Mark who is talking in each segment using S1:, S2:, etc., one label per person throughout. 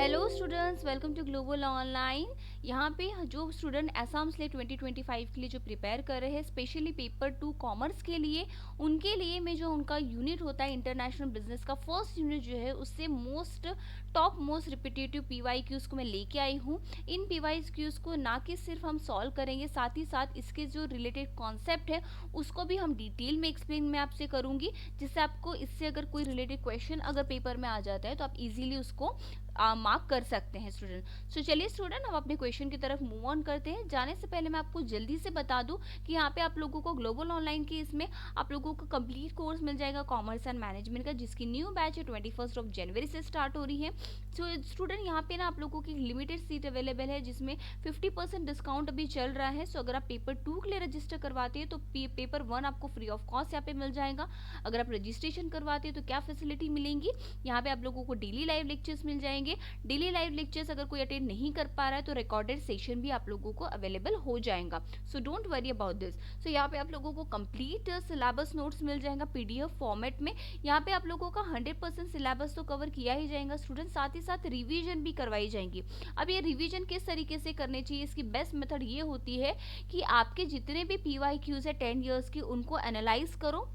S1: Hello students, welcome to global online. यहाँ पे जो स्टूडेंट एसाम स्लेट 2025 के लिए जो प्रिपेयर कर रहे हैं, स्पेशली पेपर 2 कॉमर्स के लिए, उनके लिए मैं जो उनका यूनिट होता है इंटरनेशनल बिजनेस का फर्स्ट यूनिट जो है, उससे top most repetitive PYQs को मैं लेके आई हूँ। इन पीवाई क्यूज़ को ना कि सिर्फ हम सॉल्व करेंगे, साथ ही साथ इसके जो रिलेटेड कॉन्सेप्ट है उसको भी हम डिटेल में एक्सप्लेन मैं आपसे करूँगी, जिससे आपको इससे अगर कोई रिलेटेड क्वेश्चन अगर पेपर में आ जाता है तो आप इजीली उसको मार्क कर सकते हैं स्टूडेंट। सो चलिए स्टूडेंट, हम अपने क्वेश्चन की तरफ मूव ऑन करते हैं। जाने से पहले मैं आपको जल्दी से बता दूं कि यहाँ पे आप लोगों को ग्लोबल ऑनलाइन के इसमें आप लोगों को कंप्लीट कोर्स मिल जाएगा कॉमर्स एंड मैनेजमेंट का, जिसकी न्यू बैच है 21 जनवरी से स्टार्ट हो रही है। सो स्टूडेंट, यहाँ पे ना आप लोगों की लिमिटेड सीट अवेलेबल है, जिसमें 50% डिस्काउंट अभी चल रहा है। सो अगर आप पेपर 2 के लिए रजिस्टर करवाते हैं तो पेपर 1 आपको फ्री ऑफ कॉस्ट यहाँ पे मिल जाएगा। अगर आप रजिस्ट्रेशन करवाते हैं तो क्या फैसिलिटी मिलेंगी, यहाँ पे आप लोगों को डेली लाइव लेक्चर्स मिल जाएंगे। डेली लाइव लेक्चर्स अगर कोई अटेंड नहीं कर पा रहा है तो रिकॉर्डेड सेशन भी आप लोगों को अवेलेबल हो जाएगा। So don't worry about this. So यहाँ पे आप लोगों को कंप्लीट सिलेबस नोट्स मिल जाएगा पीडीएफ फॉर्मेट में। यहाँ पे आप लोगों का 100% सिलेबस तो कवर किया ही जाएगा स्टूडेंट, साथ ही साथ रिवीजन भी करवाई जाएंगी। अब ये रिवीजन किस तरीके से करनी चाहिए, इसकी बेस्ट मेथड ये होती है कि आपके जितने भी पीवाई क्यूज है 10 ईयर्स की, उनको एनालाइज करो,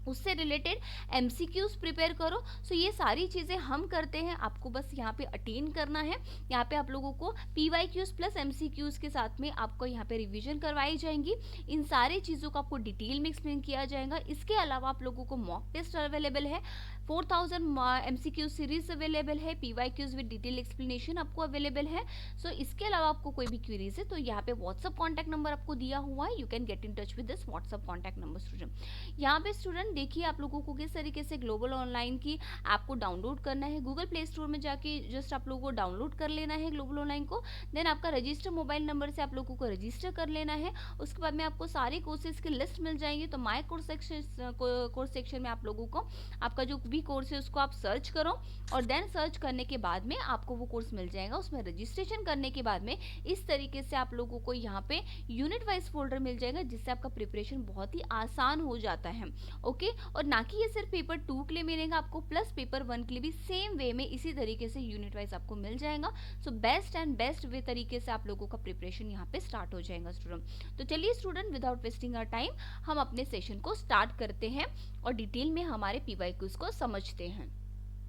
S1: उससे रिलेटेड एमसीक्यूज प्रिपेयर करो। सो ये सारी चीज़ें हम करते हैं, आपको बस यहाँ पे अटेन करना है। यहाँ पे आप लोगों को पीवाईक्यूज प्लस एमसीक्यूज के साथ में आपको यहाँ पे रिवीजन करवाई जाएंगी। इन सारी चीज़ों को आपको डिटेल में एक्सप्लेन किया जाएगा। इसके अलावा आप लोगों को मॉक टेस्ट अवेलेबल है, 4000 एमसीक्यू सीरीज अवेलेबल है, पीवाईक्यूज विद डिटेल एक्सप्लेनेशन आपको अवेलेबल है। सो इसके अलावा आपको कोई भी क्वेरीज है तो यहाँ पे व्हाट्सअप कॉन्टैक्ट नंबर आपको दिया हुआ है, you can get in touch with this WhatsApp contact number student. यहाँ पे स्टूडेंट देखिए आप लोगों को किस तरीके से ग्लोबल ऑनलाइन की ऐप को डाउनलोड करना है। गूगल प्ले स्टोर में जाके जस्ट आप लोगों को डाउनलोड कर लेना है ग्लोबल ऑनलाइन को। देन आपका रजिस्टर मोबाइल नंबर से आप लोगों को रजिस्टर कर लेना है। उसके बाद में आपको सारे कोर्सेज की लिस्ट मिल जाएंगी। तो माय कोर्स सेक्शन में आप लोगों को आपका जो भी कोर्स है उसको आप सर्च करो, और देन सर्च करने के बाद में आपको वो कोर्स मिल जाएगा। उसमें रजिस्ट्रेशन करने के बाद में इस तरीके से आप लोगों को यहाँ पे यूनिट वाइज फोल्डर मिल जाएगा, जिससे आपका प्रिपरेशन बहुत ही आसान हो जाता है। ओके, और ना कि ये सिर्फ पेपर 2 के लिए मिलेगा आपको, प्लस पेपर 1 के लिए भी सेम वे में इसी तरीके से यूनिट वाइज आपको मिल जाएगा। सो बेस्ट वे तरीके से आप लोगों का प्रिपरेशन यहाँ पे स्टार्ट हो जाएगा स्टूडेंट। तो चलिए student, without wasting our time हम अपने सेशन को स्टार्ट करते हैं और डिटेल में हमारे पीवाईक्यूज को समझते हैं।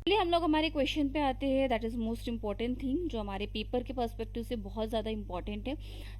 S1: चलिए हम लोग हमारे क्वेश्चन पे आते हैं। That is most important thing, जो हमारे पेपर के पर्सपेक्टिव से बहुत ज़्यादा इम्पॉर्टेंट है।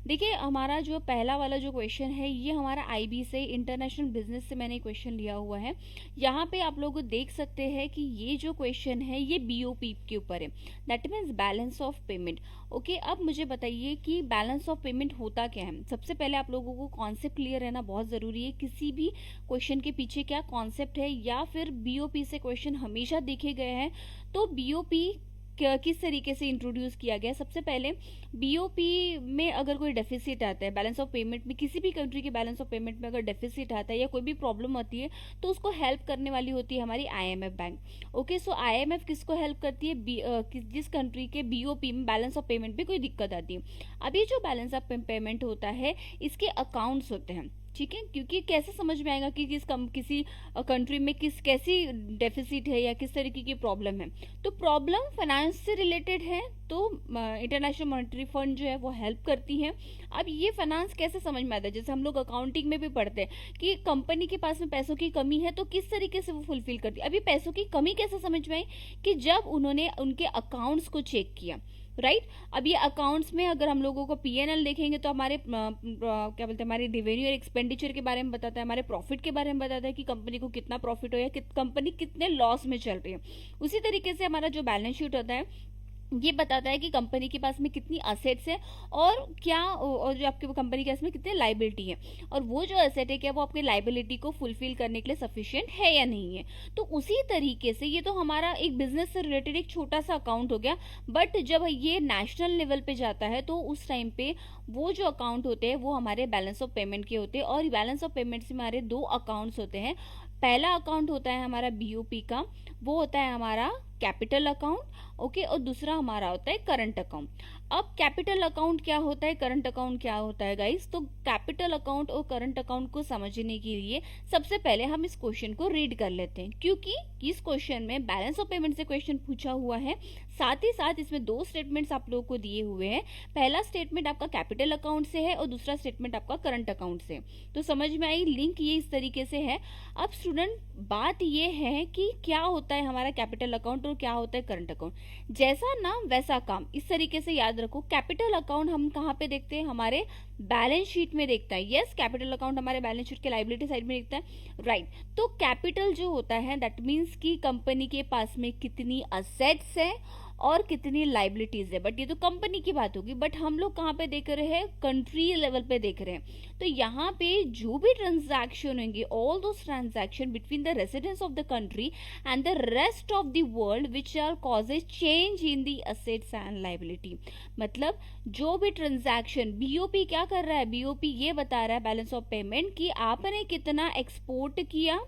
S1: देखिए हमारा जो पहला वाला जो क्वेश्चन है, ये हमारा आईबी से, इंटरनेशनल बिजनेस से मैंने क्वेश्चन लिया हुआ है। यहाँ पे आप लोग देख सकते हैं कि ये जो क्वेश्चन है ये बीओपी के ऊपर है, that means balance of payment. Okay, अब मुझे बताइए कि बैलेंस ऑफ पेमेंट होता क्या है। सबसे पहले आप लोगों को कॉन्सेप्ट क्लियर रहना बहुत ज़रूरी है, किसी भी क्वेश्चन के पीछे क्या कॉन्सेप्ट है, या फिर बीओपी से क्वेश्चन हमेशा देखे गए हैं। तो बीओपी किस तरीके से इंट्रोड्यूस किया गया। सबसे पहले बीओपी में अगर कोई डेफिसिट आता है बैलेंस ऑफ पेमेंट में, किसी भी कंट्री के बैलेंस ऑफ पेमेंट में अगर डेफिसिट आता है या कोई भी प्रॉब्लम आती है, तो उसको हेल्प करने वाली होती है हमारी आईएमएफ बैंक। ओके, सो आईएमएफ किसको हेल्प करती है, जिस कंट्री के बीओपी में बैलेंस ऑफ पेमेंट में कोई दिक्कत आती है। अभी जो बैलेंस ऑफ पेमेंट होता है, इसके अकाउंट्स होते हैं, ठीक है, क्योंकि कैसे समझ में आएगा कि किसी कंट्री में कैसी डेफिसिट है या किस तरीके की प्रॉब्लम है। तो प्रॉब्लम फाइनेंस से रिलेटेड है, तो इंटरनेशनल मॉनेटरी फंड जो है वो हेल्प करती है। अब ये फाइनेंस कैसे समझ में आता है, जैसे हम लोग अकाउंटिंग में भी पढ़ते हैं कि कंपनी के पास में पैसों की कमी है तो किस तरीके से वो फुलफिल करती है। अभी पैसों की कमी कैसे समझ में आई, कि जब उन्होंने उनके अकाउंट्स को चेक किया, राइट। अब ये अकाउंट्स में अगर हम लोगों को पीएनएल देखेंगे तो हमारे क्या बोलते हैं, हमारे रेवेन्यू और एक्सपेंडिचर के बारे में बताता है, हमारे प्रॉफिट के बारे में बताता है कि कंपनी को कितना प्रॉफिट हो या कंपनी कितने लॉस में चल रही है। उसी तरीके से हमारा जो बैलेंस शीट होता है ये बताता है कि कंपनी के पास में कितनी असेट्स है और जो आपके कंपनी के पास में कितने लाइबिलिटी है, और वो जो एसेट है क्या वो आपके लाइबिलिटी को फुलफिल करने के लिए सफिशिएंट है या नहीं है। तो उसी तरीके से ये तो हमारा एक बिजनेस से रिलेटेड एक छोटा सा अकाउंट हो गया, बट जब ये नेशनल लेवल पे जाता है तो उस टाइम पे वो जो अकाउंट होते हैं वो हमारे बैलेंस ऑफ पेमेंट के होते हैं। और बैलेंस ऑफ पेमेंट से हमारे 2 अकाउंट्स होते हैं। पहला अकाउंट होता है हमारा बीओपी का, वो होता है हमारा कैपिटल अकाउंट, ओके, और दूसरा हमारा होता है करंट अकाउंट। अब कैपिटल अकाउंट क्या होता है, करंट अकाउंट क्या होता है गाइस? तो कैपिटल अकाउंट और करंट अकाउंट को समझने के लिए सबसे पहले हम इस क्वेश्चन को रीड कर लेते हैं, क्योंकि इस क्वेश्चन में बैलेंस ऑफ पेमेंट से क्वेश्चन पूछा हुआ है। साथ ही साथ इसमें दो स्टेटमेंट्स आप लोगों को दिए हुए हैं। पहला स्टेटमेंट आपका कैपिटल अकाउंट से है और दूसरा स्टेटमेंट आपका करंट अकाउंट से। तो समझ में आई, लिंक ये इस तरीके से है। अब स्टूडेंट बात ये है कि क्या होता है हमारा कैपिटल अकाउंट और क्या होता है करंट अकाउंट। जैसा नाम वैसा काम, इस तरीके से याद रखो। कैपिटल अकाउंट हम कहाँ पे देखते हैं, हमारे बैलेंस शीट में देखता है। यस, कैपिटल अकाउंट हमारे बैलेंस शीट के लायबिलिटी साइड में देखता है, राइट। तो कैपिटल जो होता है दैट मीन्स कि कंपनी के पास में कितनी असेट्स है और कितनी लाइबिलिटीज है, बट ये तो कंपनी की बात होगी। बट हम लोग कहाँ पे देख रहे हैं, कंट्री लेवल पे देख रहे हैं। तो यहाँ पे जो भी ट्रांजैक्शन होंगे, all those transaction between the residents of the country and the rest of the world which are causes change in the assets and liability. मतलब जो भी ट्रांजैक्शन, बीओपी क्या कर रहा है, बीओपी ये बता रहा है बैलेंस ऑफ पेमेंट कि आपने कितना एक्सपोर्ट किया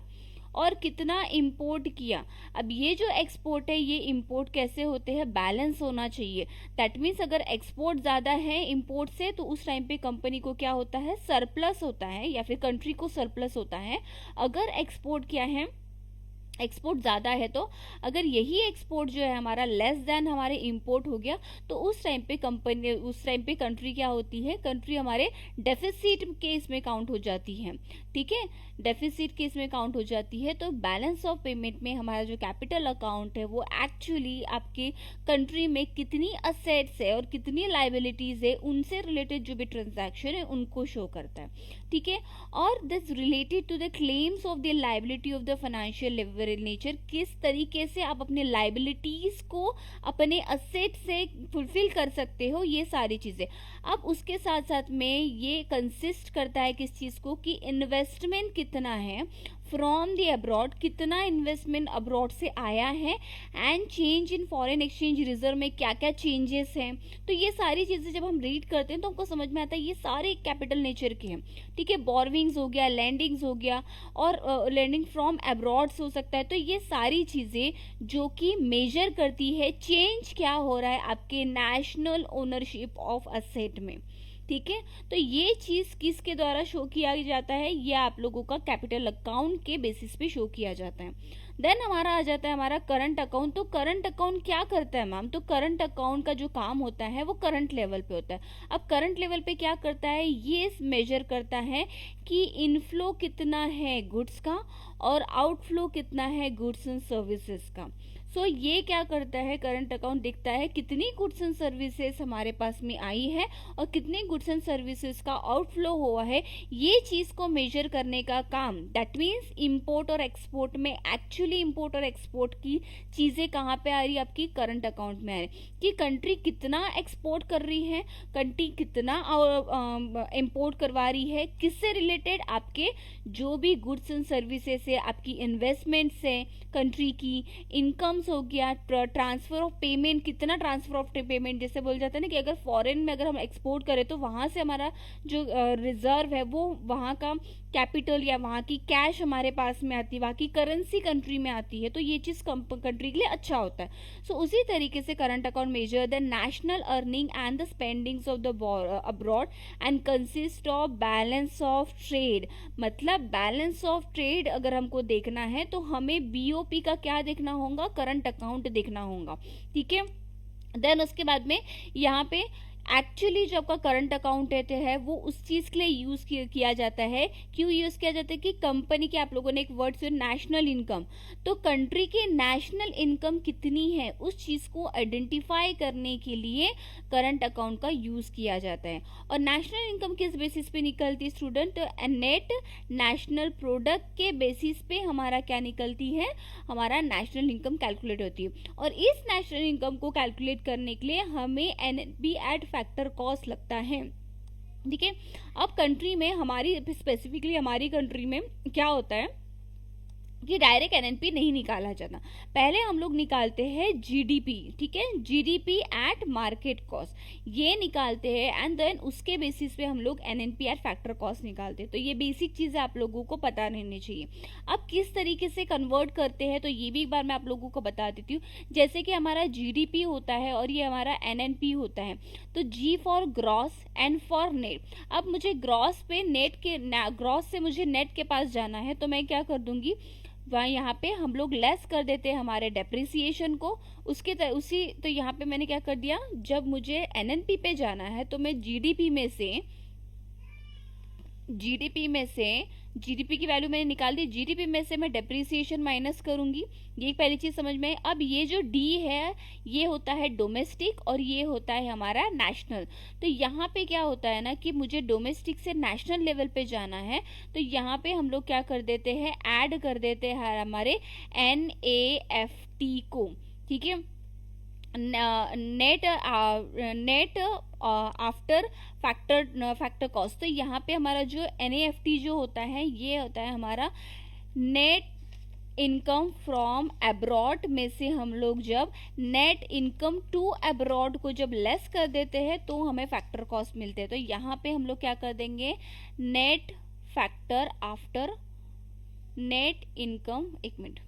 S1: और कितना इंपोर्ट किया। अब ये जो एक्सपोर्ट है, ये इंपोर्ट कैसे होते हैं, बैलेंस होना चाहिए। दैट मीन्स अगर एक्सपोर्ट ज़्यादा है इंपोर्ट से, तो उस टाइम पे कंपनी को क्या होता है, सरप्लस होता है, या फिर कंट्री को सरप्लस होता है। अगर एक्सपोर्ट क्या है, एक्सपोर्ट ज़्यादा है, तो अगर यही एक्सपोर्ट जो है हमारा लेस देन हमारे इंपोर्ट हो गया, तो उस टाइम पे कंपनी, उस टाइम पे कंट्री क्या होती है, कंट्री हमारे डेफिसिट के इसमें काउंट हो जाती है। ठीक है, डेफिसिट के इसमें काउंट हो जाती है। तो बैलेंस ऑफ पेमेंट में हमारा जो कैपिटल अकाउंट है वो एक्चुअली आपके कंट्री में कितनी असेट्स है और कितनी लाइबिलिटीज है, उनसे रिलेटेड जो भी ट्रांजैक्शन है उनको शो करता है। ठीक है, और this related to the claims of the liability of the financial nature, किस तरीके से आप अपने लाइबिलिटीज को अपने असेट से फुलफिल कर सकते हो, ये सारी चीजें। अब उसके साथ साथ में ये कंसिस्ट करता है किस चीज को, कि इन्वेस्टमेंट कितना है फ्रॉम द अब्रॉड, कितना इन्वेस्टमेंट अब्रॉड से आया है, and change in foreign exchange reserve में क्या क्या चेंजेस हैं। तो ये सारी चीज़ें जब हम रीड करते हैं तो हमको समझ में आता है ये सारे कैपिटल नेचर के हैं। ठीक है, बोरविंग्स हो गया, लैंडिंग्स हो गया, और लैंडिंग फ्रॉम अब्रॉड से हो सकता है। तो ये सारी चीज़ें जो कि मेजर करती है चेंज क्या हो रहा है आपके नेशनल ओनरशिप ऑफ असेट में। ठीक है, तो ये चीज किसके द्वारा शो किया जाता है, ये आप लोगों का कैपिटल अकाउंट के बेसिस पे शो किया जाता है। देन हमारा आ जाता है हमारा करंट अकाउंट। तो करंट अकाउंट क्या करता है मैम, तो करंट अकाउंट का जो काम होता है वो करंट लेवल पे होता है। अब करंट लेवल पे क्या करता है, ये मेजर करता है कि इनफ्लो कितना है गुड्स का और आउटफ्लो कितना है गुड्स एंड सर्विसेज का। सो ये क्या करता है, करंट अकाउंट देखता है कितनी गुड्स एंड सर्विसेज हमारे पास में आई है और कितनी गुड्स एंड सर्विसेज का आउटफ्लो हुआ है। ये चीज को मेजर करने का काम, दैट मीन्स इंपोर्ट और एक्सपोर्ट में, एक्चुअली इंपोर्ट और एक्सपोर्ट की चीजें कहाँ पे आ रही है, आपकी करंट अकाउंट में आ रही है। कि कंट्री कितना एक्सपोर्ट कर रही है, कंट्री कितना इंपोर्ट करवा रही है, किससे रिलेटेड, आपके जो भी गुड्स एंड सर्विसेज है, आपकी इन्वेस्टमेंट्स है, कंट्री की इनकम्स हो गया, ट्रांसफर ऑफ पेमेंट, कितना ट्रांसफर ऑफ पेमेंट, जैसे बोल जाता है ना कि अगर फॉरेन में अगर हम एक्सपोर्ट करें तो वहां से हमारा जो रिजर्व है वो वहां का कैपिटल या वहाँ की कैश हमारे पास में आती है, वहाँ की करेंसी कंट्री में आती है। तो ये चीज़ कंट्री के लिए अच्छा होता है। सो उसी तरीके से current account measure the national earning and the spendings of the abroad and consist of balance of trade. मतलब बैलेंस ऑफ ट्रेड अगर हमको देखना है तो हमें बीओपी का क्या देखना होगा, करंट अकाउंट देखना होगा। ठीक है, देन उसके बाद में यहाँ पे एक्चुअली जो आपका करंट अकाउंट है वो उस चीज के लिए यूज किया जाता है। क्यों यूज किया जाता है कि कंपनी के, आप लोगों ने एक वर्ड से नेशनल इनकम, तो कंट्री के नेशनल इनकम कितनी है उस चीज को आइडेंटिफाई करने के लिए करंट अकाउंट का यूज किया जाता है। और नेशनल इनकम किस बेसिस पे निकलती है स्टूडेंट, तो नेट नेशनल प्रोडक्ट के बेसिस पे हमारा क्या निकलती है, हमारा नेशनल इनकम कैलकुलेट होती है। और इस नेशनल इनकम को कैलकुलेट करने के लिए हमें एनपी एट फैक्टर कॉस्ट लगता है। ठीक है, अब कंट्री में हमारी, स्पेसिफिकली हमारी कंट्री में क्या होता है, कि डायरेक्ट एनएनपी नहीं निकाला जाता, पहले हम लोग निकालते हैं जीडीपी, ठीक है, जीडीपी एट मार्केट कॉस्ट ये निकालते हैं, एंड देन उसके बेसिस पे हम लोग एनएनपी एट फैक्टर कॉस्ट निकालते हैं। तो ये बेसिक चीज़ें आप लोगों को पता रहनी चाहिए। अब किस तरीके से कन्वर्ट करते हैं तो ये भी एक बार मैं आप लोगों को बता देती हूँ। जैसे कि हमारा जीडीपी होता है और ये हमारा एनएनपी होता है, तो जी for gross and for net. अब मुझे ग्रॉस पे नेट के ग्रॉस से मुझे नेट के पास जाना है, तो मैं क्या कर दूंगी, वहाँ यहाँ पे हम लोग लेस कर देते हैं हमारे डेप्रिसिएशन को। उसी तो यहाँ पे मैंने क्या कर दिया, जब मुझे एनएनपी पे जाना है तो मैं जीडीपी की वैल्यू मैंने निकाल दी, जीडीपी में से मैं डेप्रिसिएशन माइनस करूंगी। ये पहली चीज समझ में आई। अब ये जो डी है ये होता है डोमेस्टिक और ये होता है हमारा नेशनल। तो यहाँ पे क्या होता है ना कि मुझे डोमेस्टिक से नेशनल लेवल पे जाना है, तो यहाँ पे हम लोग क्या कर देते हैं, ऐड कर देते हैं हमारे NAFT को, ठीक है, नेट आफ्टर फैक्टर कॉस्ट। तो यहाँ पे हमारा जो NAFT जो होता है ये होता है हमारा नेट इनकम फ्रॉम अब्रॉड में से हम लोग जब नेट इनकम टू अब्रॉड को जब लेस कर देते हैं तो हमें फैक्टर कॉस्ट मिलते हैं। तो यहाँ पे हम लोग क्या कर देंगे, net factor after net income, एक minute,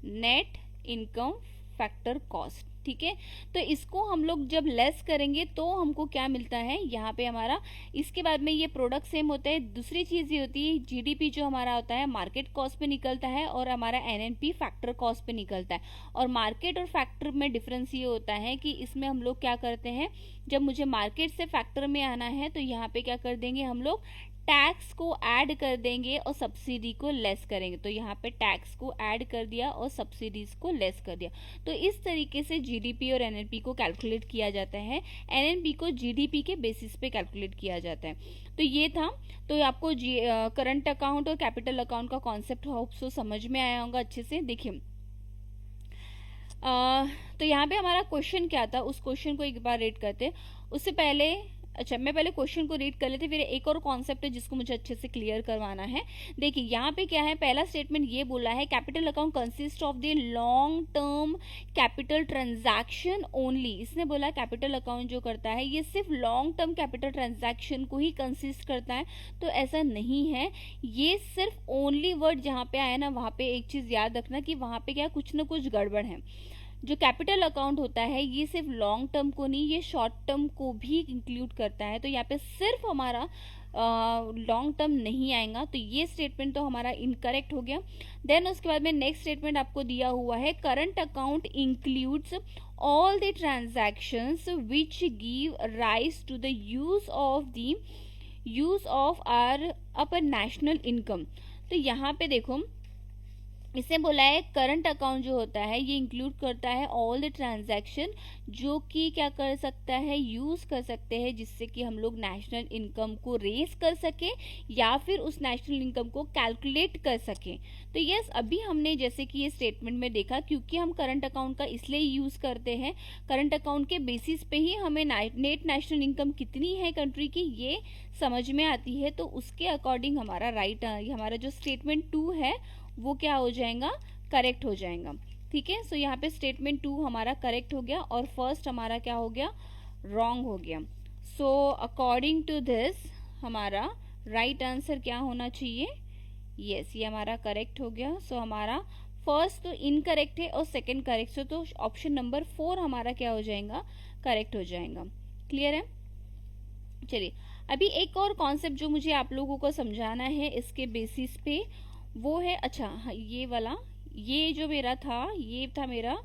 S1: net income factor cost, ठीक है। तो इसको हम लोग जब लेस करेंगे तो हमको क्या मिलता है यहाँ पे हमारा, इसके बाद में ये प्रोडक्ट सेम होता है। दूसरी चीज ये होती है जीडीपी जो हमारा होता है मार्केट कॉस्ट पे निकलता है और हमारा एनएनपी फैक्टर कॉस्ट पे निकलता है। और मार्केट और फैक्टर में डिफरेंस ये होता है कि इसमें हम लोग क्या करते हैं, जब मुझे मार्केट से फैक्टर में आना है तो यहाँ पे क्या कर देंगे, हम लोग टैक्स को ऐड कर देंगे और सब्सिडी को लेस करेंगे। तो यहाँ पे टैक्स को ऐड कर दिया और सब्सिडीज को लेस कर दिया। तो इस तरीके से जीडीपी और एनएनपी को कैलकुलेट किया जाता है। एनएनपी को जीडीपी के बेसिस पे कैलकुलेट किया जाता है। तो ये था, तो आपको करंट अकाउंट और कैपिटल अकाउंट का कॉन्सेप्ट होप सो समझ में आया होगा अच्छे से। देखिए तो यहाँ पे हमारा क्वेश्चन क्या था, उस क्वेश्चन को एक बार रीड करते। उससे पहले अच्छा मैं पहले क्वेश्चन को रीड कर लेते, फिर एक और कॉन्सेप्ट है जिसको मुझे अच्छे से क्लियर करवाना है। देखिए यहाँ पे क्या है, पहला स्टेटमेंट ये बोला है capital account consist of the long term capital transaction only. इसने बोला कैपिटल अकाउंट जो करता है ये सिर्फ लॉन्ग टर्म कैपिटल ट्रांजैक्शन को ही कंसिस्ट करता है, तो ऐसा नहीं है। ये सिर्फ ओनली वर्ड जहाँ पे आया ना वहाँ पे एक चीज याद रखना कि वहाँ पे क्या कुछ ना कुछ गड़बड़ है। जो कैपिटल अकाउंट होता है ये सिर्फ लॉन्ग टर्म को नहीं, ये शॉर्ट टर्म को भी इंक्लूड करता है। तो यहाँ पे सिर्फ हमारा लॉन्ग टर्म नहीं आएगा, तो ये स्टेटमेंट तो हमारा इनकरेक्ट हो गया। देन उसके बाद में नेक्स्ट स्टेटमेंट आपको दिया हुआ है current account includes all the transactions which give rise to the use of our upper national income. तो यहाँ पे देखो इसने बोला है करंट अकाउंट जो होता है ये इंक्लूड करता है ऑल द ट्रांजैक्शन जो कि क्या कर सकता है, यूज कर सकते हैं जिससे कि हम लोग नेशनल इनकम को रेज कर सके या फिर उस नेशनल इनकम को कैलकुलेट कर सके। तो यस अभी हमने जैसे कि ये स्टेटमेंट में देखा, क्योंकि हम करंट अकाउंट का इसलिए यूज करते हैं, करंट अकाउंट के बेसिस पे ही हमें नेट नेशनल इनकम कितनी है कंट्री की ये समझ में आती है। तो उसके अकॉर्डिंग हमारा हमारा जो स्टेटमेंट 2 है वो क्या हो जाएगा, करेक्ट हो जाएगा। ठीक है, सो यहाँ पे स्टेटमेंट 2 हमारा करेक्ट हो गया और फर्स्ट हमारा क्या हो गया, रॉन्ग हो गया। सो अकॉर्डिंग टू दिस हमारा राइट आंसर क्या होना चाहिए, यस ये हमारा करेक्ट हो गया। सो हमारा फर्स्ट तो इनकरेक्ट है और सेकंड करेक्ट है, तो ऑप्शन नंबर 4 हमारा क्या हो जाएगा, करेक्ट हो जाएगा। क्लियर है। चलिए अभी एक और कॉन्सेप्ट जो मुझे आप लोगों को समझाना है इसके बेसिस पे वो है, अच्छा हाँ, ये वाला, ये जो मेरा था ये था मेरा,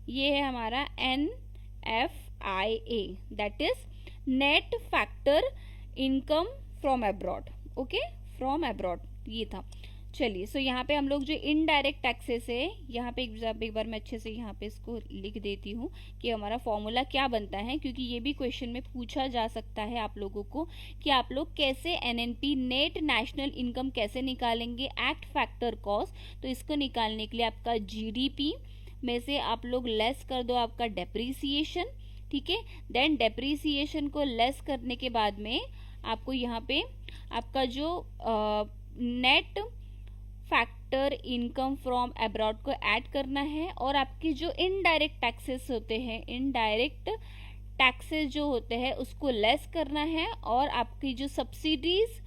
S1: ये है हमारा NFIA that is net factor income from abroad. Okay, from abroad ये था। चलिए सो यहाँ पे हम लोग जो इनडायरेक्ट टैक्सेस है, यहाँ पे एक बार मैं अच्छे से यहाँ पे इसको लिख देती हूँ कि हमारा फॉर्मूला क्या बनता है, क्योंकि ये भी क्वेश्चन में पूछा जा सकता है आप लोगों को कि आप लोग कैसे NNP नेट नेशनल इनकम कैसे निकालेंगे एट फैक्टर कॉस्ट। तो इसको निकालने के लिए आपका GDP में से आप लोग लेस कर दो आपका डेप्रीसिएशन, ठीक है। देन डेप्रीसिएशन को लेस करने के बाद में आपको यहाँ पे आपका जो net factor income from abroad को ऐड करना है, और आपकी जो इनडायरेक्ट टैक्सेस होते हैं, इनडायरेक्ट टैक्सेस जो होते हैं उसको लेस करना है, और आपकी जो सब्सिडीज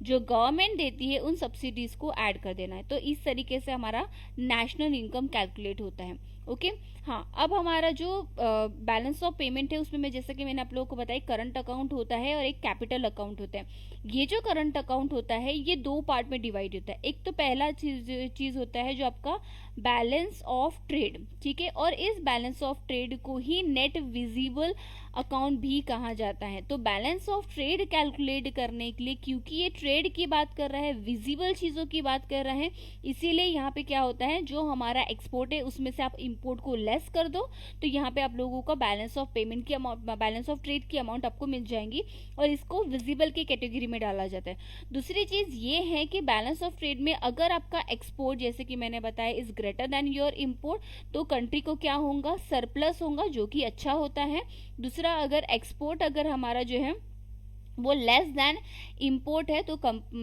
S1: जो गवर्नमेंट देती है उन सब्सिडीज को ऐड कर देना है। तो इस तरीके से हमारा नेशनल इनकम कैलकुलेट होता है। ओके हाँ, अब हमारा जो बैलेंस ऑफ पेमेंट है उसमें मैं जैसे कि मैंने आप लोगों को बताया करंट अकाउंट होता है और एक कैपिटल अकाउंट होता है। ये जो करंट अकाउंट होता है ये दो पार्ट में डिवाइड होता है। एक तो पहला चीज होता है जो आपका बैलेंस ऑफ ट्रेड, ठीक है, और इस बैलेंस ऑफ ट्रेड को ही नेट विजिबल अकाउंट भी कहा जाता है। तो बैलेंस ऑफ ट्रेड कैलकुलेट करने के लिए, क्योंकि ये ट्रेड की बात कर रहा है, विजिबल चीज़ों की बात कर रहा है, इसीलिए यहाँ पे क्या होता है, जो हमारा एक्सपोर्ट है उसमें से आप इंपोर्ट को लेस कर दो, तो यहाँ पे आप लोगों का बैलेंस ऑफ पेमेंट की अमाउंट, बैलेंस ऑफ ट्रेड की अमाउंट आपको मिल जाएंगी, और इसको विजिबल की कैटेगरी में डाला जाता है। दूसरी चीज़ ये है कि बैलेंस ऑफ ट्रेड में अगर आपका एक्सपोर्ट, जैसे कि मैंने बताया, is greater than your import, तो कंट्री को क्या होगा, सरप्लस होगा, जो कि अच्छा होता है। दूसरा, अगर एक्सपोर्ट अगर हमारा जो है वो लेस देन इम्पोर्ट है, तो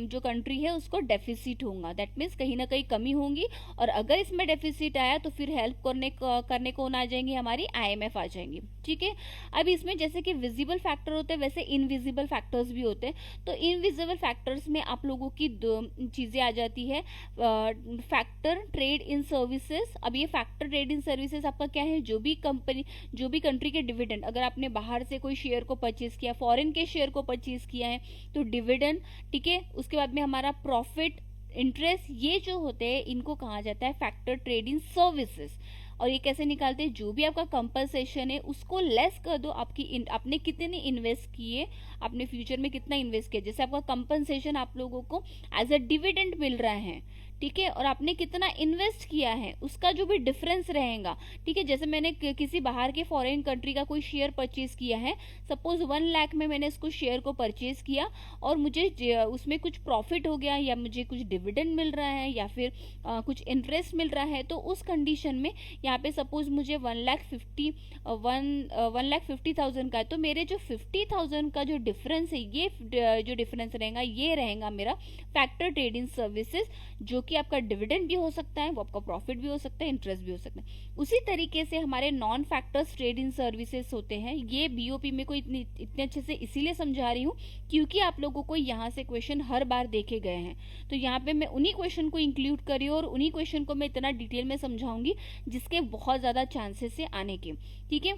S1: जो कंट्री है उसको डेफिसिट होगा, दैट मीन्स कहीं ना कहीं कमी होगी, और अगर इसमें डेफिसिट आया तो फिर हेल्प करने कौन आ जाएंगे, हमारी IMF आ जाएंगी, ठीक है। अब इसमें जैसे कि विजिबल फैक्टर होते हैं वैसे इनविजिबल फैक्टर्स भी होते हैं। तो इनविजिबल फैक्टर्स में आप लोगों की दो चीज़ें आ जाती है, फैक्टर ट्रेड इन सर्विसेज। अब ये फैक्टर ट्रेड इन सर्विसेज आपका क्या है, जो भी कंट्री के डिविडेंड, अगर आपने बाहर से कोई शेयर को परचेज किया, फॉरेन के शेयर को परचेज किया है, तो डिविडेंड, ठीक है, उसके बाद में हमारा प्रॉफिट, इंटरेस्ट, ये जो होते हैं इनको कहा जाता है फैक्टर ट्रेड इन सर्विसेज। और ये कैसे निकालते हैं, जो भी आपका कंपनसेशन है उसको लेस कर दो, आपने कितने इन्वेस्ट किए, आपने फ्यूचर में कितना इन्वेस्ट किया, जैसे आपका कंपनसेशन आप लोगों को एज अ डिविडेंड मिल रहा है, ठीक है, और आपने कितना इन्वेस्ट किया है उसका जो भी डिफरेंस रहेगा, ठीक है। जैसे मैंने किसी बाहर के फॉरेन कंट्री का कोई शेयर परचेज किया है, सपोज 1 लाख में मैंने इसको शेयर को परचेज किया, और मुझे उसमें कुछ प्रॉफिट हो गया, या मुझे कुछ डिविडेंड मिल रहा है, या फिर कुछ इंटरेस्ट मिल रहा है, तो उस कंडीशन में यहाँ पे सपोज मुझे 1,50,000 का है, तो मेरे जो 50,000 का जो डिफरेंस है, ये जो डिफरेंस रहेगा ये रहेगा मेरा फैक्टर ट्रेड इन सर्विसेज, जो कि आपका डिविडेंड भी हो सकता है, वो आपका प्रॉफिट भी हो सकता है, इंटरेस्ट भी हो सकता है। उसी तरीके से हमारे non factors trade in services होते हैं। ये BOP में कोई इतने अच्छे से इसीलिए समझा रही हूँ क्योंकि आप लोगों को यहाँ से क्वेश्चन हर बार देखे गए हैं, तो यहाँ पे मैं उन्हीं क्वेश्चन को इंक्लूड करी और उन्हीं क्वेश्चन को मैं इतना डिटेल में समझाऊंगी जिसके बहुत ज़्यादा चांसेस है आने के, ठीक है।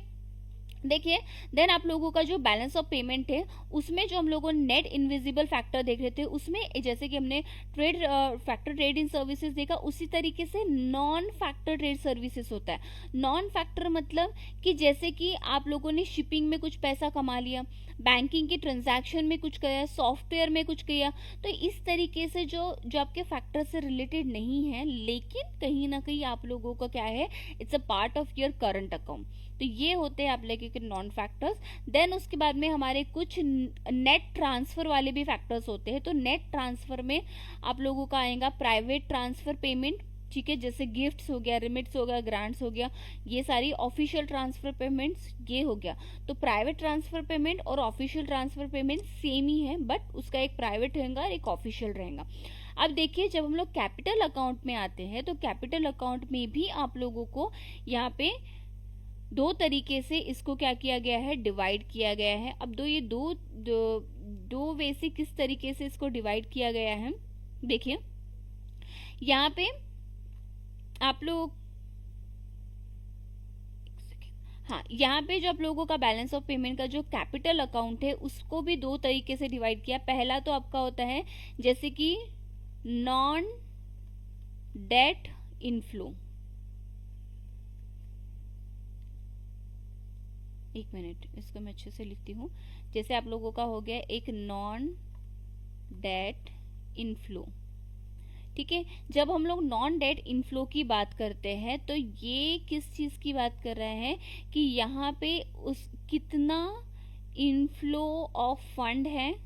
S1: देखिए, देन आप लोगों का जो बैलेंस ऑफ पेमेंट है उसमें जो हम लोगों ने नेट इनविजिबल फैक्टर देख रहे थे, उसमें जैसे कि हमने फैक्टर ट्रेड इन सर्विसेज देखा, उसी तरीके से नॉन फैक्टर ट्रेड सर्विसेज होता है। नॉन फैक्टर मतलब कि जैसे कि आप लोगों ने शिपिंग में कुछ पैसा कमा लिया, बैंकिंग के ट्रांजैक्शन में कुछ किया, सॉफ्टवेयर में कुछ किया, तो इस तरीके से जो आपके फैक्टर से रिलेटेड नहीं है, लेकिन कहीं ना कहीं आप लोगों का क्या है, it's a part of your current account, तो ये होते हैं आप लोगों के नॉन फैक्टर्स। देन उसके बाद में हमारे कुछ नेट ट्रांसफर वाले भी फैक्टर्स होते हैं। तो नेट ट्रांसफर में आप लोगों का आएगा प्राइवेट ट्रांसफर पेमेंट, ठीक है, जैसे गिफ्ट्स हो गया, रिमिट्स हो गया, ग्रांट्स हो गया, ये सारी ऑफिशियल ट्रांसफर पेमेंट्स ये हो गया। तो प्राइवेट ट्रांसफर पेमेंट और ऑफिशियल ट्रांसफर पेमेंट सेम ही है, बट उसका एक प्राइवेट रहेगा और एक ऑफिशियल रहेगा। अब देखिए, जब हम लोग कैपिटल अकाउंट में आते हैं तो कैपिटल अकाउंट में भी आप लोगों को यहाँ पे दो तरीके से इसको क्या किया गया है, डिवाइड किया गया है। अब दो वे से किस तरीके से इसको डिवाइड किया गया है, देखिए यहाँ पे आप लोग, हाँ, यहाँ पे जो आप लोगों का बैलेंस ऑफ पेमेंट का जो कैपिटल अकाउंट है उसको भी दो तरीके से डिवाइड किया। पहला तो आपका होता है जैसे कि नॉन डेट इनफ्लो, एक मिनट इसको मैं अच्छे से लिखती हूँ। जैसे आप लोगों का हो गया एक नॉन डेट इनफ्लो, ठीक है। जब हम लोग नॉन डेट इनफ्लो की बात करते हैं तो ये किस चीज़ की बात कर रहे हैं कि यहाँ पे उस कितना इनफ्लो ऑफ फंड है,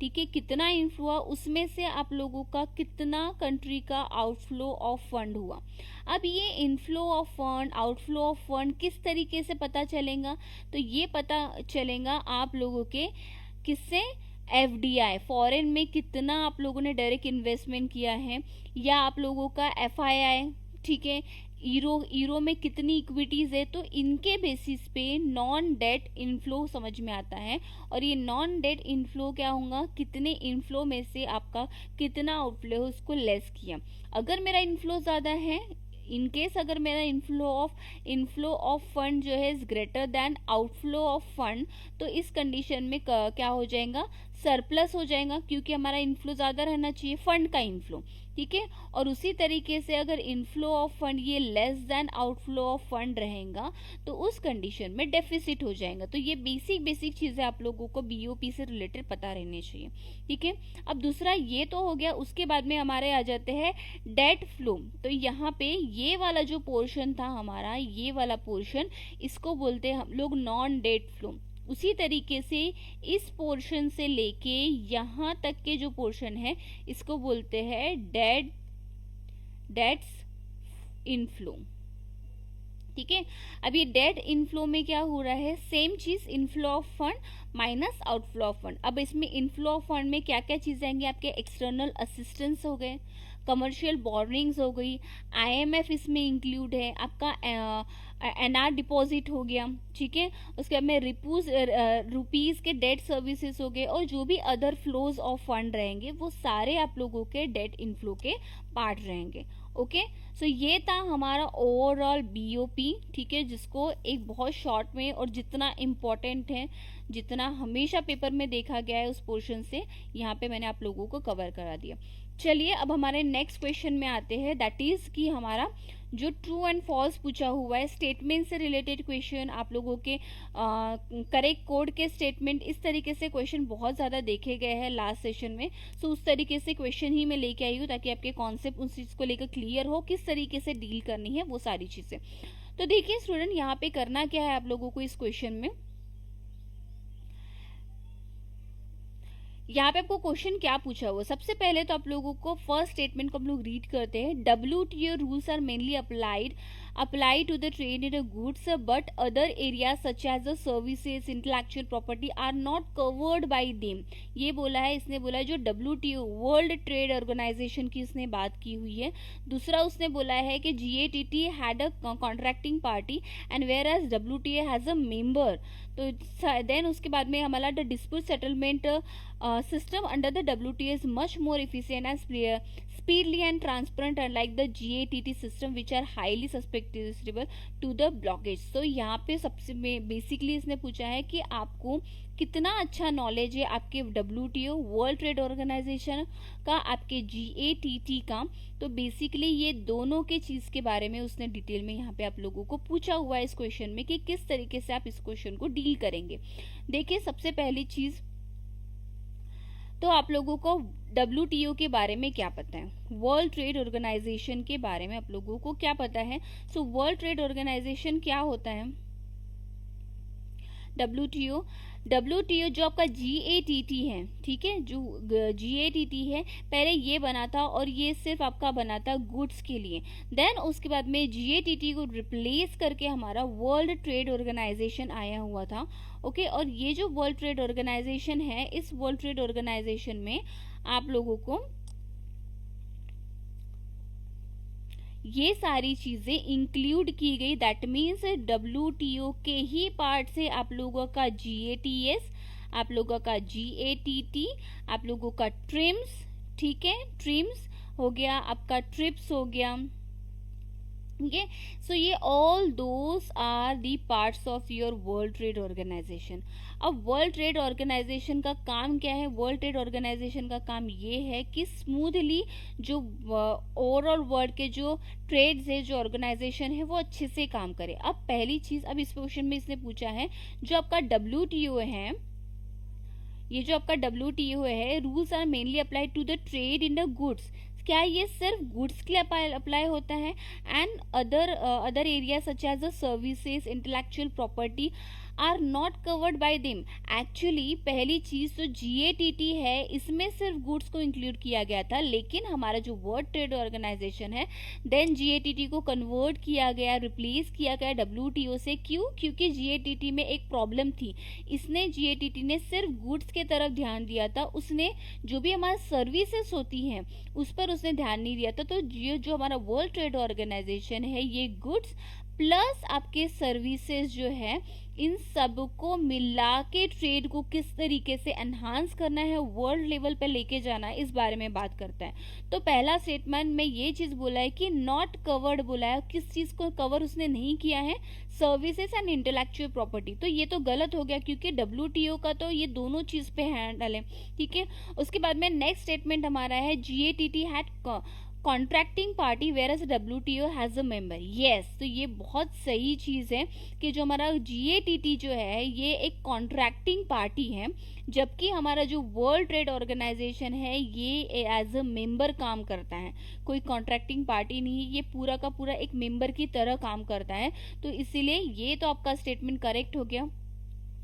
S1: ठीक है, कितना इनफ्लो हुआ, उसमें से आप लोगों का कितना कंट्री का आउटफ्लो ऑफ फंड हुआ। अब ये inflow of fund, outflow of fund किस तरीके से पता चलेगा, तो ये पता चलेगा आप लोगों के किससे, एफडीआई, फॉरेन में कितना आप लोगों ने डायरेक्ट इन्वेस्टमेंट किया है, या आप लोगों का एफआईआई, ठीक है, ईरो में कितनी इक्विटीज है, तो इनके बेसिस पे नॉन डेट इनफ्लो समझ में आता है। और ये नॉन डेट इनफ्लो क्या होगा, कितने इनफ्लो में से आपका कितना आउटफ्लो है उसको लेस किया। अगर मेरा इनफ्लो ज़्यादा है, इन केस अगर मेरा इनफ्लो ऑफ फंड जो है is greater than outflow of fund, तो इस कंडीशन में क्या हो जाएगा, सरप्लस हो जाएगा, क्योंकि हमारा इनफ्लो ज़्यादा रहना चाहिए, फंड का इनफ्लो, ठीक है। और उसी तरीके से अगर इनफ्लो ऑफ फंड ये less than outflow of fund रहेगा, तो उस कंडीशन में डेफिसिट हो जाएगा। तो ये बेसिक चीज़ें आप लोगों को बीओपी से रिलेटेड पता रहनी चाहिए, ठीक है। अब दूसरा ये तो हो गया, उसके बाद में हमारे आ जाते हैं डेट फ्लो। तो यहाँ पे ये वाला जो पोर्शन था हमारा, ये वाला पोर्शन, इसको बोलते हैं हम लोग नॉन डेट फ्लो। उसी तरीके से इस पोर्शन से लेके यहाँ तक के जो पोर्शन है इसको बोलते हैं डेट्स इनफ्लो, ठीक है। अब ये डेट इनफ्लो में क्या हो रहा है, सेम चीज, inflow of fund minus outflow of fund. अब इसमें इनफ्लो ऑफ फंड में क्या क्या चीजें आएंगी, आपके एक्सटर्नल असिस्टेंस हो गए, कमर्शियल बोर्डिंग्स हो गई, आईएमएफ इसमें इंक्लूड है, आपका एनआर डिपॉजिट हो गया, ठीक है। उसके बाद में रुपीज के डेट सर्विसेज हो गए, और जो भी अदर फ्लोज ऑफ फंड रहेंगे वो सारे आप लोगों के डेट इनफ्लो के पार्ट रहेंगे। ओके, सो ये था हमारा ओवरऑल बीओपी, ठीक है, जिसको एक बहुत शॉर्ट में और जितना इम्पोर्टेंट है, जितना हमेशा पेपर में देखा गया है उस पोर्शन से यहाँ पे मैंने आप लोगों को कवर करा दिया। चलिए अब हमारे नेक्स्ट क्वेश्चन में आते हैं, दैट इज कि हमारा जो ट्रू एंड फॉल्स पूछा हुआ है, स्टेटमेंट से रिलेटेड क्वेश्चन, आप लोगों के करेक्ट कोड के स्टेटमेंट, इस तरीके से क्वेश्चन बहुत ज़्यादा देखे गए हैं लास्ट सेशन में। सो उस तरीके से क्वेश्चन ही मैं लेके आई हूँ ताकि आपके कॉन्सेप्ट उस चीज़ को लेकर क्लियर हो, किस तरीके से डील करनी है वो सारी चीज़ें। तो देखिए स्टूडेंट, यहाँ पे करना क्या है आप लोगों को इस क्वेश्चन में, यहाँ पे आपको क्वेश्चन क्या पूछा हुआ। सबसे पहले तो आप लोगों को फर्स्ट स्टेटमेंट को हम लोग रीड करते हैं। WTO rules are mainly apply to the trade in goods, but other areas such as the services, intellectual property are not covered by them। ये बोला है, इसने बोला है जो WTO वर्ल्ड ट्रेड ऑर्गेनाइजेशन की इसने बात की हुई है। दूसरा उसने बोला है कि GATT had a contracting party and where as WTO has a member. तो देन उसके बाद में हमारा the dispute settlement system under the WTO is much more efficient and speedily and transparent, unlike the GATT system which are highly susceptible to the blockage। तो यहाँ पे सबसे basically इसने पूछा है कि आपको कितना अच्छा नॉलेज है आपके WTO वर्ल्ड ट्रेड ऑर्गेनाइजेशन का, आपके GATT का। तो बेसिकली ये दोनों के चीज़ के बारे में उसने डिटेल में यहाँ पे आप लोगों को पूछा हुआ है इस क्वेश्चन में कि किस तरीके से आप इस क्वेश्चन को डील करेंगे। देखिए सबसे पहली चीज़ तो आप लोगों को WTO के बारे में क्या पता है, वर्ल्ड ट्रेड ऑर्गेनाइजेशन के बारे में आप लोगों को क्या पता है। सो वर्ल्ड ट्रेड ऑर्गेनाइजेशन क्या होता है, WTO जो आपका GATT है, ठीक है, जो GATT है पहले ये बना था और ये सिर्फ आपका बना था गुड्स के लिए। देन उसके बाद में GATT को रिप्लेस करके हमारा वर्ल्ड ट्रेड ऑर्गेनाइजेशन आया हुआ था। ओके, और ये जो वर्ल्ड ट्रेड ऑर्गेनाइजेशन है, इस वर्ल्ड ट्रेड ऑर्गेनाइजेशन में आप लोगों को ये सारी चीजें इंक्लूड की गई। दैट मीन्स WTO के ही पार्ट से आप लोगों का GATS, आप लोगों का GATT, आप लोगों का ट्रिम्स, ठीक है, ट्रिम्स हो गया, आपका ट्रिप्स हो गया, ठीक है। सो ये all those are the parts of your world trade organization. अब वर्ल्ड ट्रेड ऑर्गेनाइजेशन का काम क्या है, वर्ल्ड ट्रेड ऑर्गेनाइजेशन का काम ये है कि स्मूथली जो ओवरऑल वर्ल्ड के जो ट्रेड्स है, जो ऑर्गेनाइजेशन है, वो अच्छे से काम करे। अब पहली चीज, अब इस क्वेश्चन में इसने पूछा है जो आपका WTO है, ये जो आपका WTO है, rules are mainly applied to the trade in the goods. क्या ये सिर्फ गुड्स के लिए अप्लाई होता है? And other area such as the services, intellectual property are not covered by them. Actually पहली चीज तो जीएटीटी है, इसमें सिर्फ गुड्स को इंक्लूड किया गया था, लेकिन हमारा जो वर्ल्ड ट्रेड ऑर्गेनाइजेशन है देन जीएटीटी को कन्वर्ट किया गया, रिप्लेस किया गया डब्ल्यूटीओ से। क्यों? क्योंकि जीएटीटी में एक प्रॉब्लम थी, इसने जीएटीटी ने सिर्फ गुड्स के तरफ ध्यान दिया था, उसने जो भी हमारा सर्विसेज होती हैं उस पर उसने ध्यान नहीं दिया था। तो जो हमारा वर्ल्ड ट्रेड ऑर्गेनाइजेशन है ये गुड्स प्लस आपके सर्विसेज जो है इन सब को मिला के ट्रेड को किस तरीके से एनहांस करना है, वर्ल्ड लेवल पे लेके जाना है, इस बारे में बात करता है। तो पहला स्टेटमेंट में ये चीज बोला है कि नॉट कवर्ड बोला है, किस चीज को कवर उसने नहीं किया है? Services and intellectual property. तो ये तो गलत हो गया क्योंकि डब्ल्यूटीओ का तो ये दोनों चीज पे हैंडल है, ठीक है। उसके बाद में नेक्स्ट स्टेटमेंट हमारा है GATT had contracting party where as WTO has a member. Yes, तो ये बहुत सही चीज है कि जो हमारा जीएटीटी जो है ये एक कॉन्ट्रैक्टिंग पार्टी है, जबकि हमारा जो वर्ल्ड ट्रेड ऑर्गेनाइजेशन है ये एज अ मेंबर काम करता है, कोई कॉन्ट्रैक्टिंग पार्टी नहीं, ये पूरा का पूरा एक मेंबर की तरह काम करता है। तो इसीलिए ये तो आपका स्टेटमेंट करेक्ट हो गया।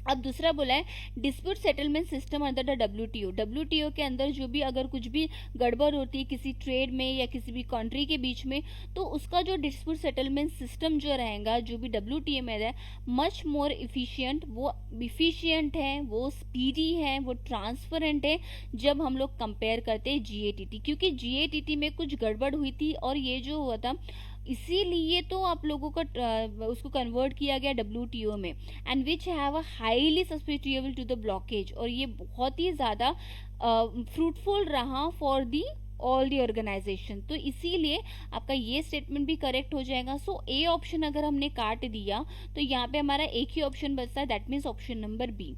S1: अब दूसरा बोला है dispute settlement system under the WTO. WTO के अंदर जो भी अगर कुछ भी गड़बड़ होती है किसी ट्रेड में या किसी भी कंट्री के बीच में, तो उसका जो डिस्प्यूट सेटलमेंट सिस्टम जो रहेगा जो भी डब्ल्यूटीओ में है मच मोर इफिशियंट, वो इफिशियंट है, वो स्पीडी है, वो ट्रांसपेरेंट है जब हम लोग कंपेयर करते हैं जीएटीटी। क्योंकि जीएटीटी में कुछ गड़बड़ हुई थी और ये जो हुआ था इसीलिए तो आप लोगों का उसको कन्वर्ट किया गया डब्ल्यूटीओ में, and which have a highly suspiciable to the blockage, और ये बहुत ही ज़्यादा फ्रूटफुल रहा for the all the organisation. तो इसीलिए आपका ये स्टेटमेंट भी करेक्ट हो जाएगा। सो ए ऑप्शन अगर हमने काट दिया तो यहाँ पे हमारा एक ही ऑप्शन बचता है, that means option number B,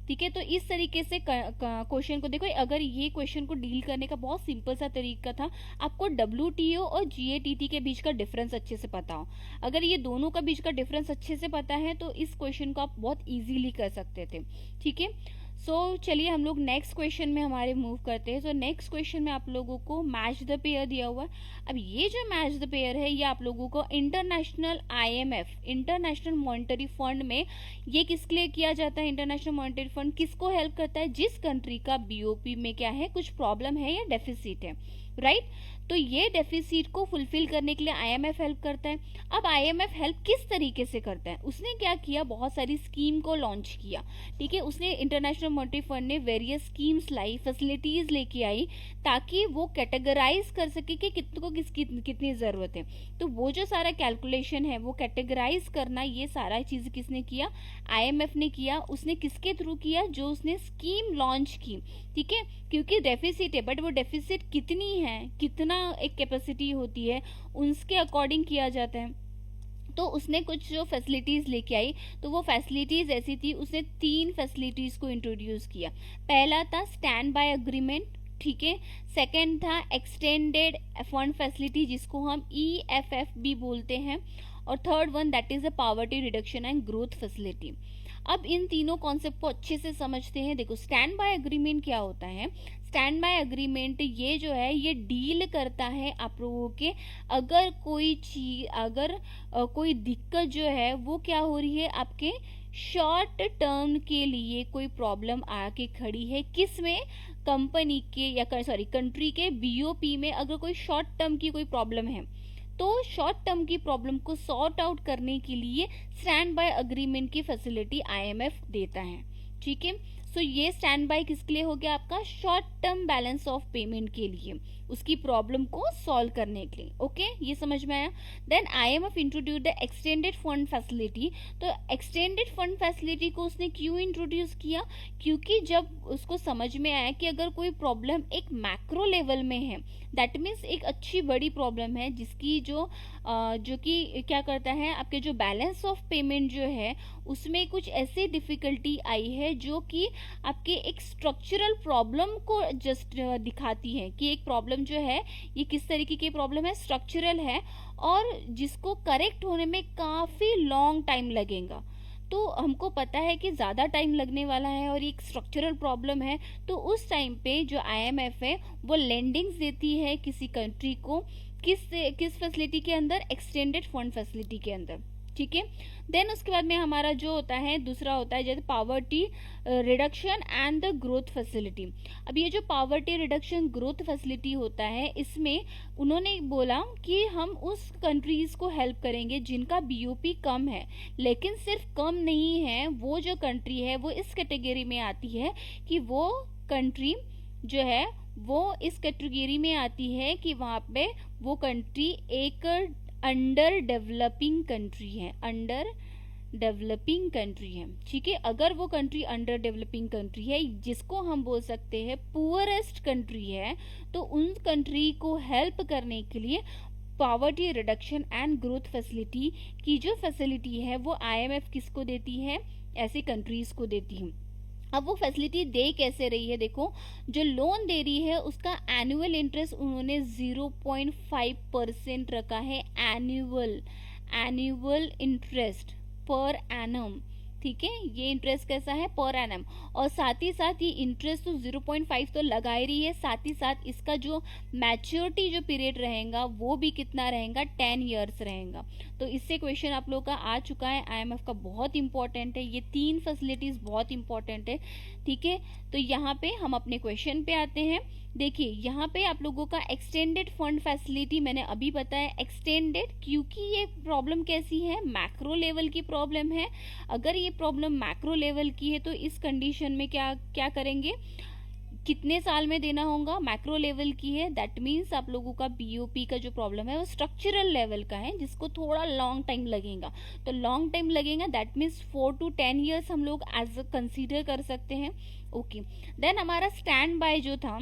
S1: ठीक है। तो इस तरीके से क्वेश्चन को देखो, अगर ये क्वेश्चन को डील करने का बहुत सिंपल सा तरीका था, आपको डब्ल्यूटीओ और जीएटीटी के बीच का डिफरेंस अच्छे से पता हो। अगर ये दोनों का बीच का डिफरेंस अच्छे से पता है तो इस क्वेश्चन को आप बहुत इजीली कर सकते थे, ठीक है। सो चलिए हम लोग नेक्स्ट क्वेश्चन में हमारे मूव करते हैं। सो नेक्स्ट क्वेश्चन में आप लोगों को मैच द पेयर दिया हुआ है। अब ये जो मैच द पेयर है ये आप लोगों को international IMF, international monetary fund में ये किसके लिए किया जाता है? इंटरनेशनल मॉनेटरी फंड किसको हेल्प करता है? जिस कंट्री का बीओपी में क्या है, कुछ प्रॉब्लम है या डेफिसिट है, राइट। तो ये डेफिसिट को फुलफिल करने के लिए आईएमएफ हेल्प करता है। अब आईएमएफ हेल्प किस तरीके से करता है? उसने क्या किया, बहुत सारी स्कीम को लॉन्च किया, ठीक है। उसने इंटरनेशनल मॉनेटरी फंड ने वेरियस स्कीम्स लाई, फैसिलिटीज लेके आई ताकि वो कैटेगराइज कर सके कि कितने को कितनी जरूरत है। तो वो जो सारा कैलकुलेशन है वो कैटेगराइज करना, ये सारा चीज किसने किया? आईएमएफ ने किया। उसने किसके थ्रू किया? जो उसने स्कीम लॉन्च की, ठीक है। क्योंकि डेफिसिट है, बट वो डेफिसिट कितनी है, कितना एक कैपेसिटी होती है, उसके अकॉर्डिंग किया जाता है। तो उसने कुछ जो फैसिलिटीज लेके आई, तो वो फैसिलिटीज ऐसी थी, उसने 3 फैसिलिटीज को इंट्रोड्यूस किया। पहला था स्टैंड बाय एग्रीमेंट, ठीक है। सेकेंड था एक्सटेंडेड फंड फैसिलिटी जिसको हम EFF भी बोलते हैं, और third one that is the poverty reduction and growth facility. अब इन तीनों कॉन्सेप्ट को अच्छे से समझते हैं। देखो स्टैंड बाय एग्रीमेंट क्या होता है? स्टैंड बाय एग्रीमेंट ये जो है ये डील करता है आप लोगों के, अगर कोई चीज, अगर कोई दिक्कत जो है वो क्या हो रही है, आपके शॉर्ट टर्म के लिए कोई प्रॉब्लम आके खड़ी है, किस में? कंपनी के या कंट्री के बीओपी में अगर कोई शॉर्ट टर्म की कोई प्रॉब्लम है, तो शॉर्ट टर्म की प्रॉब्लम को सॉर्ट आउट करने के लिए स्टैंड बाय अग्रीमेंट की फैसिलिटी आईएमएफ देता है, ठीक है। सो ये स्टैंड बाय किसके लिए हो गया? आपका short term balance of payment के लिए, उसकी प्रॉब्लम को सॉल्व करने के लिए, ओके। ये समझ में आया। Then IMF introduce the extended fund facility. तो एक्सटेंडेड फंड फैसिलिटी को उसने क्यों इंट्रोड्यूस किया? क्योंकि जब उसको समझ में आया कि अगर कोई प्रॉब्लम एक मैक्रो लेवल में है, दैट मीन्स एक अच्छी बड़ी प्रॉब्लम है जिसकी जो कि क्या करता है, आपके जो बैलेंस ऑफ पेमेंट जो है उसमें कुछ ऐसी डिफिकल्टी आई है जो कि आपके एक स्ट्रक्चरल प्रॉब्लम को जस्ट दिखाती है कि एक प्रॉब्लम जो है ये किस तरीके की प्रॉब्लम है, स्ट्रक्चरल है, और जिसको करेक्ट होने में काफी लॉन्ग टाइम लगेगा। तो हमको पता है कि ज़्यादा टाइम लगने वाला है और एक स्ट्रक्चरल प्रॉब्लम है, तो उस टाइम पे जो आईएमएफ है वो लेंडिंग्स देती है किसी कंट्री को, किस फैसिलिटी के अंदर, एक्सटेंडेड फंड फैसिलिटी के अंदर, ठीक है। देन उसके बाद में हमारा जो होता है दूसरा होता है जैसे poverty reduction and the growth facility. अब ये जो पावर्टी रिडक्शन ग्रोथ फैसिलिटी होता है, इसमें उन्होंने बोला कि हम उस कंट्रीज को हेल्प करेंगे जिनका बीओपी कम है, लेकिन सिर्फ कम नहीं है, वो जो कंट्री है वो इस कैटेगरी में आती है कि वो कंट्री जो है वो इस कैटेगरी में आती है कि वहाँ पे वो कंट्री एक अंडर डेवलपिंग कंट्री है, अंडर डेवलपिंग कंट्री है, ठीक है। अगर वो कंट्री अंडर डेवलपिंग कंट्री है, जिसको हम बोल सकते हैं पुअरेस्ट कंट्री है, तो उन कंट्री को हेल्प करने के लिए poverty reduction and growth facility की जो फैसिलिटी है वो आईएमएफ किसको देती है, ऐसी कंट्रीज को देती है। अब वो फैसिलिटी दे कैसे रही है, देखो जो लोन दे रही है उसका एनुअल इंटरेस्ट उन्होंने 0.5% रखा है, एनुअल इंटरेस्ट पर एनम, ठीक है। ये इंटरेस्ट कैसा है, पर एनम, और साथ ही साथ ये इंटरेस्ट तो 0.5 तो लगा ही रही है, साथ ही साथ इसका जो मैच्योरिटी जो पीरियड रहेगा वो भी कितना रहेगा, 10 ईयर्स रहेगा। तो इससे क्वेश्चन आप लोग का आ चुका है, आईएमएफ का बहुत इंपॉर्टेंट है, ये 3 फैसिलिटीज बहुत इंपॉर्टेंट है, ठीक है। तो यहाँ पे हम अपने क्वेश्चन पे आते हैं। देखिए यहाँ पे आप लोगों का एक्सटेंडेड फंड फैसिलिटी मैंने अभी बताया एक्सटेंडेड, क्योंकि ये प्रॉब्लम कैसी है, मैक्रो लेवल की प्रॉब्लम है। अगर ये प्रॉब्लम मैक्रो लेवल की है तो इस कंडीशन में क्या क्या करेंगे, कितने साल में देना होगा, मैक्रो लेवल की है, दैट मीन्स आप लोगों का बीओपी का जो प्रॉब्लम है वो स्ट्रक्चरल लेवल का है, जिसको थोड़ा लॉन्ग टाइम लगेगा। तो लॉन्ग टाइम लगेगा दैट मीन्स 4 to 10 ईयर्स हम लोग एज कंसीडर कर सकते हैं, ओके। देन हमारा स्टैंड बाय जो था,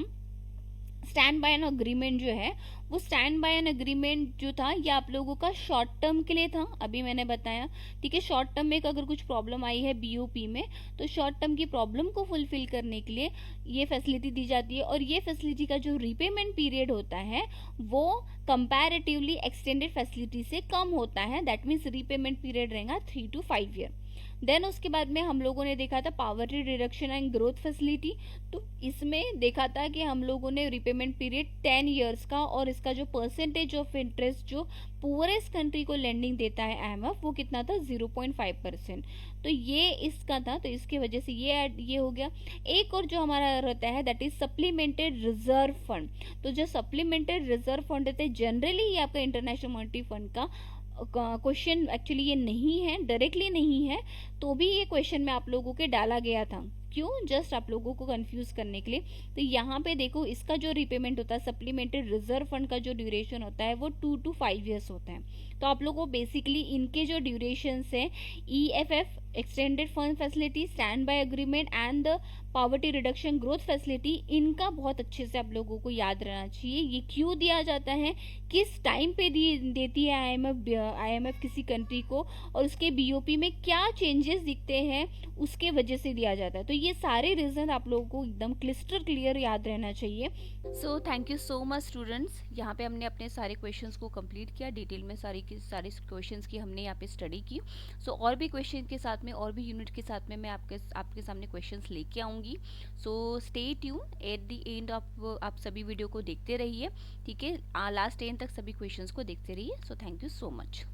S1: स्टैंड बाय एन अग्रीमेंट जो है, वो स्टैंड बाय एन अग्रीमेंट जो था ये आप लोगों का शॉर्ट टर्म के लिए था, अभी मैंने बताया, ठीक है। शॉर्ट टर्म में अगर कुछ प्रॉब्लम आई है बीओपी में, तो शॉर्ट टर्म की प्रॉब्लम को फुलफिल करने के लिए ये फैसिलिटी दी जाती है, और ये फैसिलिटी का जो रीपेमेंट पीरियड होता है वो कंपैरेटिवली एक्सटेंडेड फैसिलिटी से कम होता है, दैट मीन्स रीपेमेंट पीरियड रहेगा 3 to 5 ईयर। देन उसके बाद में हम लोगों ने देखा था poverty reduction and growth facility, तो इसमें देखा था कि हम लोगों ने रिपेमेंट पीरियड 10 ईयर्स का, और इसका जो परसेंटेज ऑफ इंटरेस्ट जो पुअरेस्ट कंट्री को लेंडिंग देता है आईएमएफ वो कितना था, 0.5%। तो ये इसका था, तो इसकी वजह से ये हो गया। एक और जो हमारा रहता है that is supplemented reserve fund. तो जो सप्लीमेंटेड रिजर्व फंड रहते हैं जनरली ये आपका इंटरनेशनल मॉनेटरी फंड का क्वेश्चन एक्चुअली ये नहीं है, डायरेक्टली नहीं है, तो भी ये क्वेश्चन में आप लोगों के डाला गया था, क्यों, जस्ट आप लोगों को कंफ्यूज करने के लिए। तो यहाँ पे देखो इसका जो रिपेमेंट होता है सप्लीमेंटेड रिजर्व फंड का जो ड्यूरेशन होता है वो 2 to 5 ईयर्स होता है। तो आप लोगों को बेसिकली इनके जो ड्यूरेशन है, EFF extended fund facility, stand by agreement and the poverty reduction growth facility, इनका बहुत अच्छे से आप लोगों को याद रहना चाहिए। ये क्यों दिया जाता है, किस टाइम पे देती है आईएमएफ किसी कंट्री को, और उसके बीओपी में क्या चेंजेस दिखते हैं उसके वजह से दिया जाता है। तो ये सारे रीजन आप लोगों को एकदम क्लिस्टर क्लियर याद रहना चाहिए। So thank you so much students, यहाँ पे हमने अपने सारे क्वेश्चंस को कंप्लीट किया, डिटेल में सारे क्वेश्चंस की हमने यहाँ पे स्टडी की। सो और भी क्वेश्चन के साथ में, और भी यूनिट के साथ में मैं आपके सामने क्वेश्चंस लेके आऊँगी। So stay tune, at the end आप सभी वीडियो को देखते रहिए, ठीक है, लास्ट 10 तक सभी क्वेश्चंस को देखते रहिए। So thank you so much.